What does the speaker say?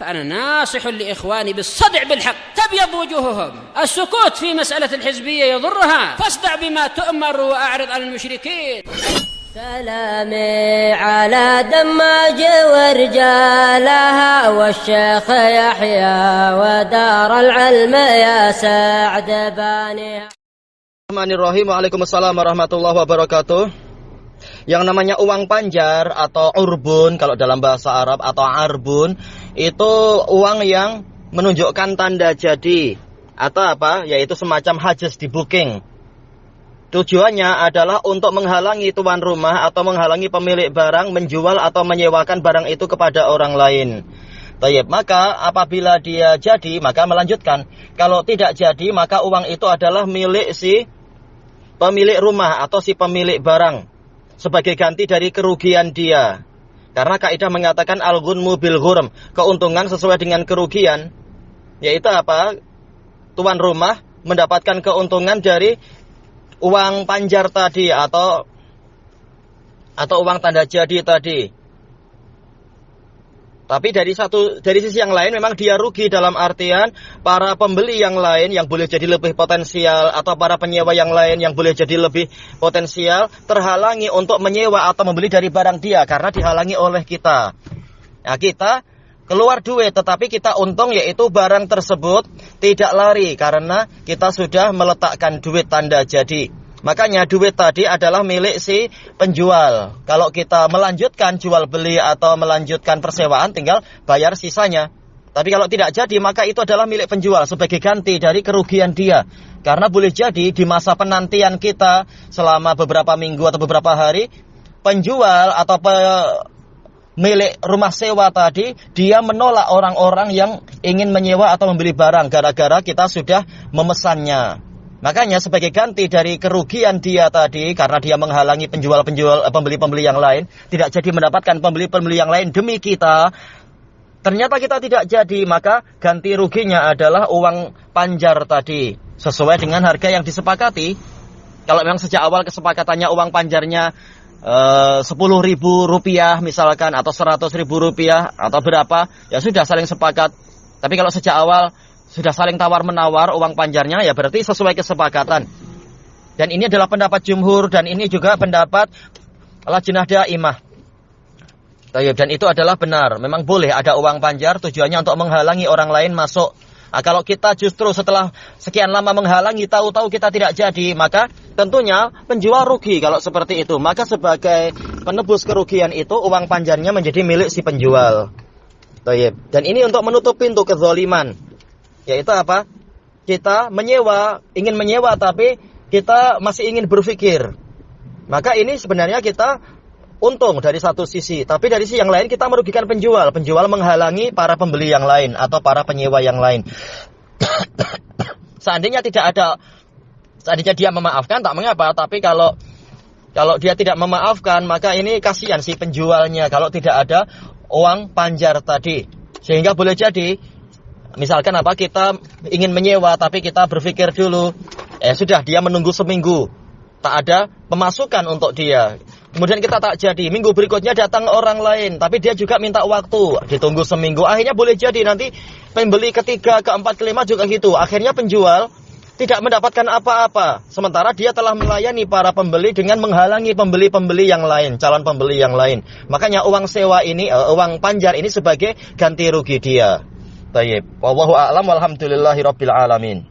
فأنا ناصح لإخواني بالصدع بالحق تبيض وجوههم. السكوت في مسألة الحزبية يضرها، فاصدع بما تؤمر وأعرض عن المشركين. سلامي على دماج ورجالها والشيخ يحيى ودار العلم يا سعد بانيها. Bismillahirrahmanirrahim. Waalaikumsalam warahmatullahi wabarakatuh. Yang namanya uang panjar atau urbun kalau dalam bahasa Arab atau arbun itu uang yang menunjukkan tanda jadi atau apa? Yaitu semacam hajaz di booking. Tujuannya adalah untuk menghalangi tuan rumah atau menghalangi pemilik barang menjual atau menyewakan barang itu kepada orang lain. Tayyib, maka apabila dia jadi, maka melanjutkan. Kalau tidak jadi, maka uang itu adalah milik si pemilik rumah atau si pemilik barang sebagai ganti dari kerugian dia. Karena kaidah mengatakan al-ghunmu bil ghurm, keuntungan sesuai dengan kerugian. Yaitu apa? Tuan rumah mendapatkan keuntungan dari uang panjar tadi atau uang tanda jadi tadi. Tapi dari sisi yang lain memang dia rugi dalam artian para pembeli yang lain yang boleh jadi lebih potensial atau para penyewa yang lain yang boleh jadi lebih potensial terhalangi untuk menyewa atau membeli dari barang dia karena dihalangi oleh kita. Nah, kita keluar duit tetapi kita untung yaitu barang tersebut tidak lari karena kita sudah meletakkan duit tanda jadi. Makanya duit tadi adalah milik si penjual. Kalau kita melanjutkan jual beli atau melanjutkan persewaan tinggal bayar sisanya. Tapi kalau tidak jadi maka itu adalah milik penjual sebagai ganti dari kerugian dia. Karena boleh jadi di masa penantian kita selama beberapa minggu atau beberapa hari penjual atau milik rumah sewa tadi dia menolak orang-orang yang ingin menyewa atau membeli barang gara-gara kita sudah memesannya. Makanya sebagai ganti dari kerugian dia tadi karena dia menghalangi pembeli-pembeli yang lain tidak jadi mendapatkan pembeli-pembeli yang lain demi kita. Ternyata kita tidak jadi, maka ganti ruginya adalah uang panjar tadi sesuai dengan harga yang disepakati. Kalau memang sejak awal kesepakatannya uang panjarnya 10.000 rupiah misalkan atau 100.000 rupiah atau berapa, ya sudah saling sepakat. Tapi kalau sejak awal sudah saling tawar-menawar uang panjarnya, ya berarti sesuai kesepakatan. Dan ini adalah pendapat jumhur dan ini juga pendapat Lajnah Daimah. Dan itu adalah benar. Memang boleh ada uang panjar tujuannya untuk menghalangi orang lain masuk. Nah, kalau kita justru setelah sekian lama menghalangi tahu-tahu kita tidak jadi, maka tentunya penjual rugi kalau seperti itu. Maka sebagai penebus kerugian itu uang panjarnya menjadi milik si penjual. Dan ini untuk menutup pintu kezaliman. Yaitu apa? Kita ingin menyewa tapi kita masih ingin berpikir. Maka ini sebenarnya kita untung dari satu sisi, tapi dari sisi yang lain kita merugikan penjual. Penjual menghalangi para pembeli yang lain atau para penyewa yang lain. Seandainya dia memaafkan tak mengapa, tapi kalau dia tidak memaafkan maka ini kasihan si penjualnya kalau tidak ada uang panjar tadi. Sehingga boleh jadi misalkan kita ingin menyewa tapi kita berpikir dulu, sudah dia menunggu seminggu, tak ada pemasukan untuk dia. Kemudian kita tak jadi, minggu berikutnya datang orang lain, tapi dia juga minta waktu, ditunggu seminggu. Akhirnya boleh jadi nanti pembeli ketiga, keempat, kelima juga gitu. Akhirnya penjual tidak mendapatkan apa-apa, sementara dia telah melayani para pembeli dengan menghalangi pembeli-pembeli yang lain, calon pembeli yang lain. Makanya uang sewa ini, uang panjar ini sebagai ganti rugi dia. Tayyib. Wallahu a'lam walhamdulillahi rabbil alamin.